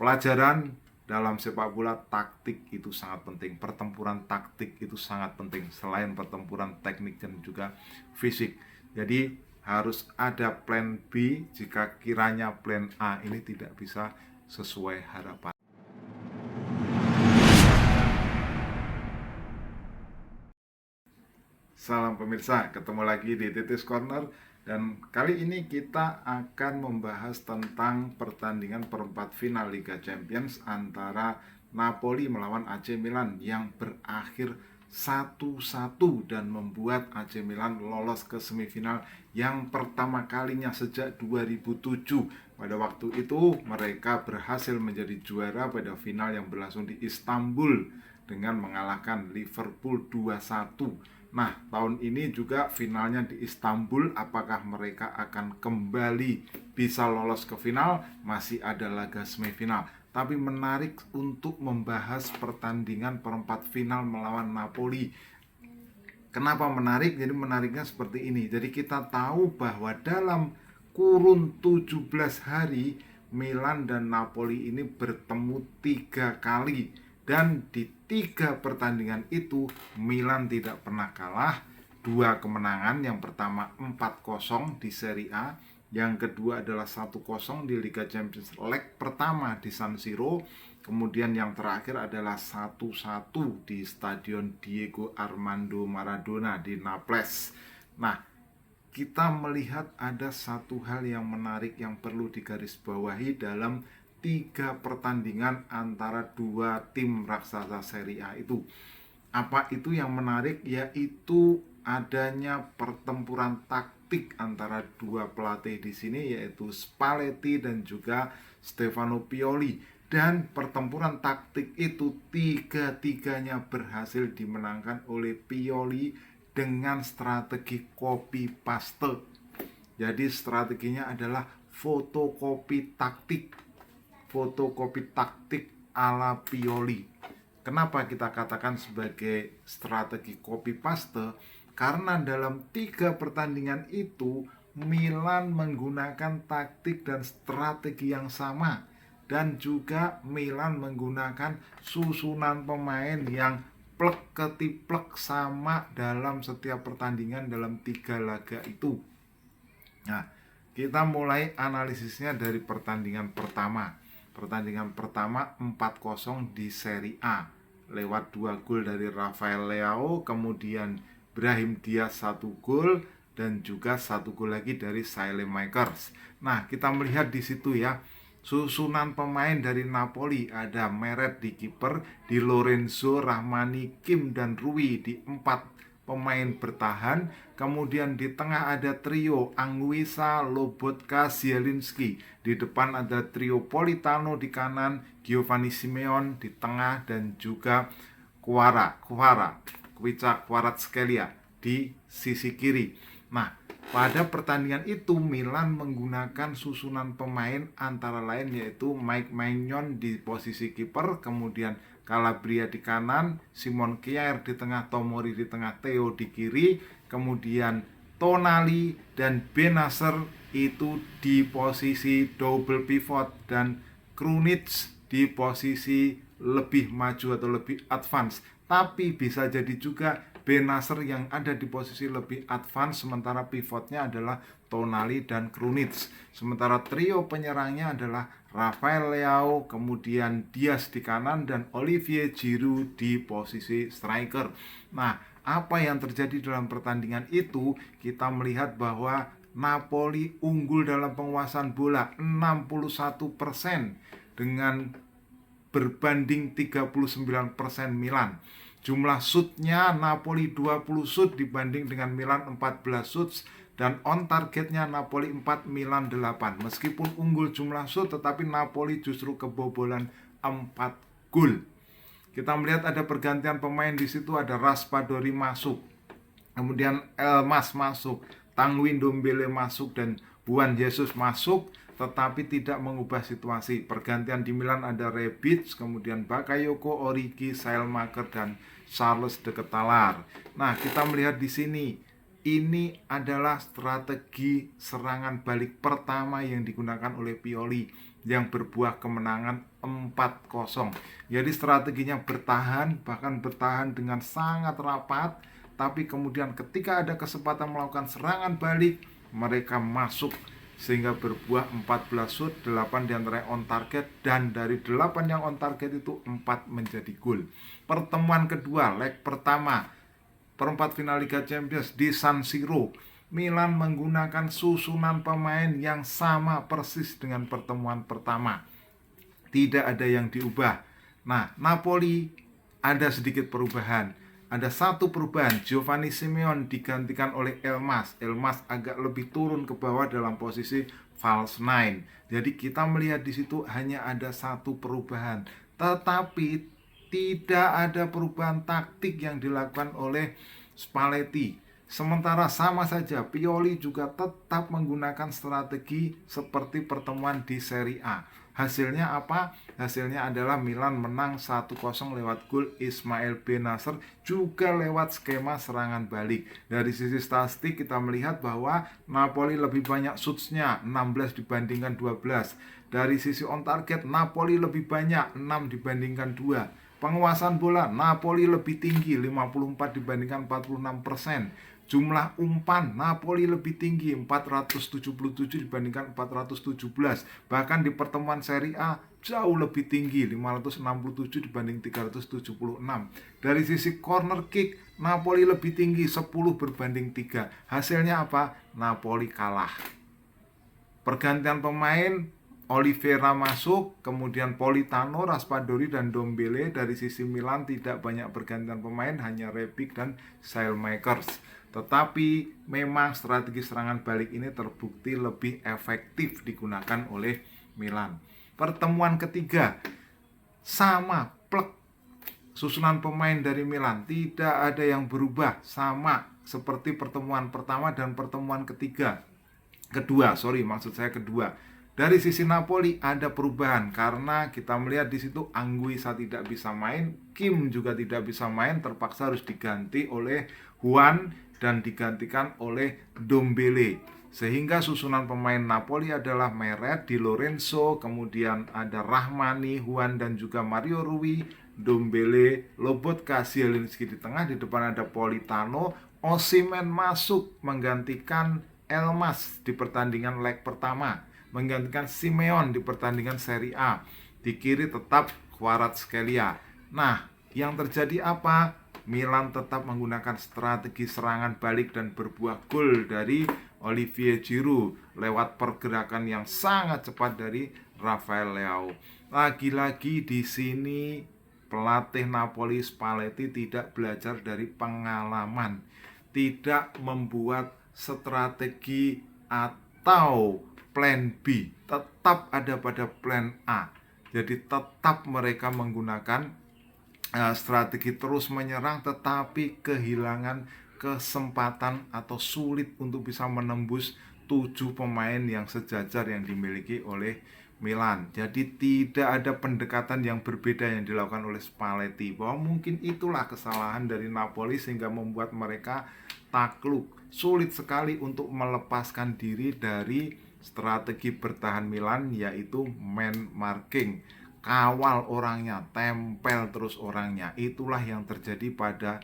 Pelajaran dalam sepak bola, taktik itu sangat penting. Pertempuran taktik itu sangat penting selain pertempuran teknik dan juga fisik. Jadi harus ada plan B jika kiranya plan A ini tidak bisa sesuai harapan. Salam pemirsa, ketemu lagi di Titis Corner. Dan kali ini kita akan membahas tentang pertandingan perempat final Liga Champions antara Napoli melawan AC Milan yang berakhir 1-1 dan membuat AC Milan lolos ke semifinal yang pertama kalinya sejak 2007. Pada waktu itu mereka berhasil menjadi juara pada final yang berlangsung di Istanbul dengan mengalahkan Liverpool 2-1. Nah, tahun ini juga finalnya di Istanbul. Apakah mereka akan kembali bisa lolos ke final? Masih ada laga semifinal. Tapi menarik untuk membahas pertandingan perempat final melawan Napoli. Kenapa menarik? Jadi menariknya seperti ini. Jadi kita tahu bahwa dalam kurun 17 hari Milan dan Napoli ini bertemu 3 kali. Dan di 3 pertandingan itu Milan tidak pernah kalah. 2 kemenangan, yang pertama 4-0 di Serie A, yang kedua adalah 1-0 di Liga Champions leg pertama di San Siro. Kemudian yang terakhir adalah 1-1 di Stadion Diego Armando Maradona di Naples. Nah, kita melihat ada satu hal yang menarik yang perlu digarisbawahi dalam 3 pertandingan antara 2 tim raksasa Serie A itu. Apa itu yang menarik? Yaitu adanya pertempuran taktik antara 2 pelatih di sini, yaitu Spalletti dan juga Stefano Pioli. Dan pertempuran taktik itu 3-tiganya berhasil dimenangkan oleh Pioli dengan strategi copy paste. Jadi strateginya adalah fotokopi taktik ala Pioli. Kenapa kita katakan sebagai strategi copy paste? Karena dalam 3 pertandingan itu Milan menggunakan taktik dan strategi yang sama, dan juga Milan menggunakan susunan pemain yang plek ketiplek sama dalam setiap pertandingan dalam 3 laga itu. Nah, kita mulai analisisnya dari pertandingan pertama. Pertandingan pertama 4-0 di Serie A lewat 2 gol dari Rafael Leao, kemudian Brahim Diaz 1 gol, dan juga 1 gol lagi dari Saelemaekers. Nah, kita melihat di situ ya, susunan pemain dari Napoli ada Meret di kiper, di Lorenzo, Rahmani, Kim, dan Rui di 4 pemain bertahan. Kemudian di tengah ada trio Anguissa, Lobotka, Zielinski. Di depan ada trio Politano di kanan, Giovanni Simeon di tengah, dan juga Kvaratskhelia di sisi kiri. Nah, pada pertandingan itu Milan menggunakan susunan pemain antara lain yaitu Mike Maignan di posisi kiper, kemudian Calabria di kanan, Simon Kjaer di tengah, Tomori di tengah, Theo di kiri, kemudian Tonali dan Benacer itu di posisi double pivot, dan Krunic di posisi lebih maju atau lebih advance. Tapi bisa jadi juga Benacer yang ada di posisi lebih advance, sementara pivotnya adalah Tonali dan Krunic. Sementara trio penyerangnya adalah Rafael Leao, kemudian Diaz di kanan, dan Olivier Giroud di posisi striker. Nah, apa yang terjadi dalam pertandingan itu? Kita melihat bahwa Napoli unggul dalam penguasaan bola 61% dengan berbanding 39% Milan. Jumlah shootnya Napoli 20 shoot dibanding dengan Milan 14 shoot, dan on targetnya Napoli 4, Milan 8. Meskipun unggul jumlah shoot, tetapi Napoli justru kebobolan 4 gol. Kita melihat ada pergantian pemain di situ, ada Raspadori masuk, kemudian Elmas masuk, Tanguy Ndombele masuk, dan Juan Jesus masuk, tetapi tidak mengubah situasi. Pergantian di Milan ada Rebic, kemudian Bakayoko, Origi, Saelemaker, dan Charles de Ketelaere. Nah, kita melihat di sini, ini adalah strategi serangan balik pertama yang digunakan oleh Pioli. yang berbuah kemenangan 4-0. Jadi strateginya bertahan, bahkan bertahan dengan sangat rapat, tapi kemudian ketika ada kesempatan melakukan serangan balik, mereka masuk sehingga berbuah 14 shoot, 8 diantara on target, dan dari 8 yang on target itu 4 menjadi gol. Pertemuan kedua, leg pertama perempat final Liga Champions di San Siro, Milan menggunakan susunan pemain yang sama persis dengan pertemuan pertama. Tidak ada yang diubah. Nah, Napoli ada sedikit perubahan. Ada satu perubahan, Giovanni Simeone digantikan oleh Elmas. Elmas agak lebih turun ke bawah dalam posisi false nine. Jadi kita melihat di situ hanya ada satu perubahan. Tetapi tidak ada perubahan taktik yang dilakukan oleh Spalletti. Sementara sama saja, Pioli juga tetap menggunakan strategi seperti pertemuan di Serie A. Hasilnya apa? Hasilnya adalah Milan menang 1-0 lewat gol Ismail Bennacer, juga lewat skema serangan balik. Dari sisi statistik kita melihat bahwa Napoli lebih banyak shots-nya, 16 dibandingkan 12. Dari sisi on target, Napoli lebih banyak, 6 dibandingkan 2. Penguasaan bola, Napoli lebih tinggi, 54 dibandingkan 46%. Jumlah umpan, Napoli lebih tinggi, 477 dibandingkan 417. Bahkan di pertemuan Serie A jauh lebih tinggi, 567 dibanding 376. Dari sisi corner kick, Napoli lebih tinggi, 10 berbanding 3. Hasilnya apa? Napoli kalah. Pergantian pemain, Oliveira masuk, kemudian Politano, Raspadori, dan Dombele. Dari sisi Milan tidak banyak pergantian pemain, hanya Rebic dan Saelmakers. Tetapi memang strategi serangan balik ini terbukti lebih efektif digunakan oleh Milan. Pertemuan ketiga, sama plek susunan pemain dari Milan, tidak ada yang berubah, sama seperti pertemuan pertama dan pertemuan kedua. Dari sisi Napoli ada perubahan karena kita melihat di situ Anguissa tidak bisa main, Kim juga tidak bisa main, terpaksa harus diganti oleh Juan dan digantikan oleh Dombele. Sehingga susunan pemain Napoli adalah Meret, Di Lorenzo, kemudian ada Rahmani, Juan, dan juga Mario Rui, Dombele, Lobotka, Zielinski di tengah, di depan ada Politano. Osimhen masuk menggantikan Elmas di pertandingan leg pertama, menggantikan Simeone di pertandingan Serie A. Di kiri tetap Kvaratskhelia. Nah, yang terjadi apa? Milan tetap menggunakan strategi serangan balik dan berbuah gol dari Olivier Giroud lewat pergerakan yang sangat cepat dari Rafael Leao. Lagi-lagi di sini pelatih Napoli Spalletti tidak belajar dari pengalaman, tidak membuat strategi atau plan B, tetap ada pada plan A. Jadi tetap mereka menggunakan strategi terus menyerang, tetapi kehilangan kesempatan atau sulit untuk bisa menembus 7 pemain yang sejajar yang dimiliki oleh Milan. Jadi tidak ada pendekatan yang berbeda yang dilakukan oleh Spalletti, bahwa mungkin itulah kesalahan dari Napoli sehingga membuat mereka takluk. Sulit sekali untuk melepaskan diri dari strategi bertahan Milan, yaitu man marking. Kawal orangnya, tempel terus orangnya. Itulah yang terjadi pada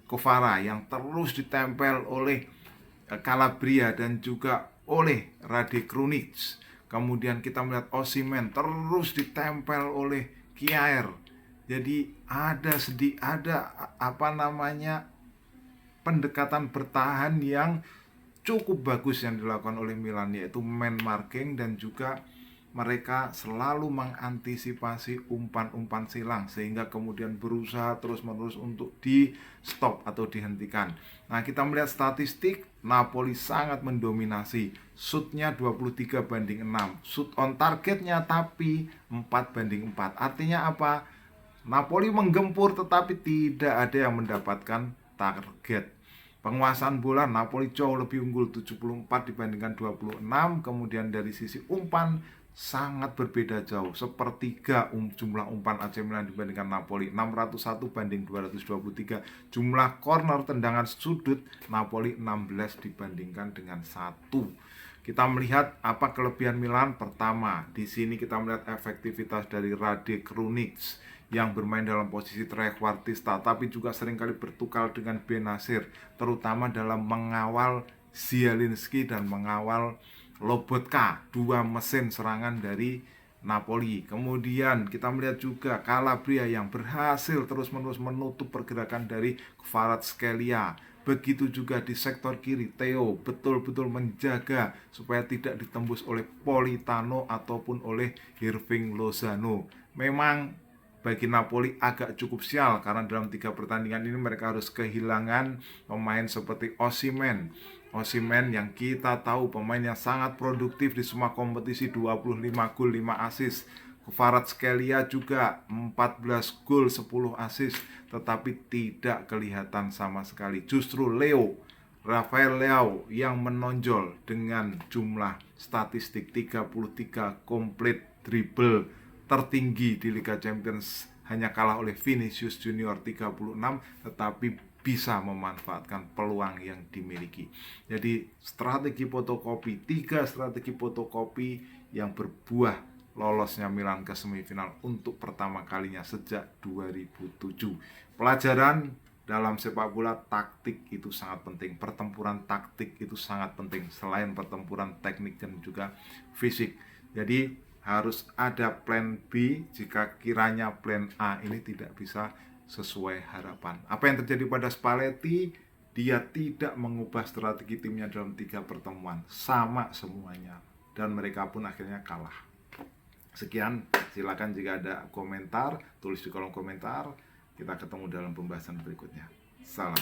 Kvara yang terus ditempel oleh Calabria dan juga oleh Rade Krunic. Kemudian kita melihat Osimhen terus ditempel oleh Kjaer. Jadi ada pendekatan bertahan yang cukup bagus yang dilakukan oleh Milan, yaitu man marking, dan juga mereka selalu mengantisipasi umpan-umpan silang sehingga kemudian berusaha terus-menerus untuk di stop atau dihentikan. Nah, kita melihat statistik, Napoli sangat mendominasi. Shootnya 23-6, shoot on targetnya tapi 4-4. Artinya apa? Napoli menggempur tetapi tidak ada yang mendapatkan target. Penguasaan bola, Napoli jauh lebih unggul, 74 dibandingkan 26. Kemudian dari sisi umpan sangat berbeda jauh, sepertiga jumlah umpan AC Milan dibandingkan Napoli, 601 banding 223. Jumlah corner tendangan sudut, Napoli 16 dibandingkan dengan 1. Kita melihat apa kelebihan Milan. Pertama, di sini kita melihat efektivitas dari Rade Krunic yang bermain dalam posisi trequartista, tapi juga seringkali bertukar dengan Benazir, terutama dalam mengawal Zielinski dan mengawal Lobotka, dua mesin serangan dari Napoli. Kemudian kita melihat juga Calabria yang berhasil terus-menerus menutup pergerakan dari Kvaratskhelia. Begitu juga di sektor kiri, Theo betul-betul menjaga supaya tidak ditembus oleh Politano ataupun oleh Hirving Lozano. Memang bagi Napoli agak cukup sial karena dalam 3 pertandingan ini mereka harus kehilangan pemain seperti Osimhen yang kita tahu pemain yang sangat produktif di semua kompetisi, 25 gol 5 assist. Kvaratskhelia juga 14 gol 10 assist, tetapi tidak kelihatan sama sekali. Justru Rafael Leao yang menonjol dengan jumlah statistik 33 complete dribble tertinggi di Liga Champions, hanya kalah oleh Vinicius Junior 36, tetapi bisa memanfaatkan peluang yang dimiliki. Jadi strategi fotokopi, 3 strategi fotokopi yang berbuah lolosnya Milan ke semifinal untuk pertama kalinya sejak 2007. Pelajaran dalam sepak bola, taktik itu sangat penting. Pertempuran taktik itu sangat penting selain pertempuran teknik dan juga fisik. Jadi harus ada plan B jika kiranya plan A ini tidak bisa sesuai harapan. Apa yang terjadi pada Spalletti? Dia tidak mengubah strategi timnya dalam 3 pertemuan, sama semuanya, dan mereka pun akhirnya kalah. Sekian, silakan jika ada komentar, tulis di kolom komentar. Kita ketemu dalam pembahasan berikutnya. Salam.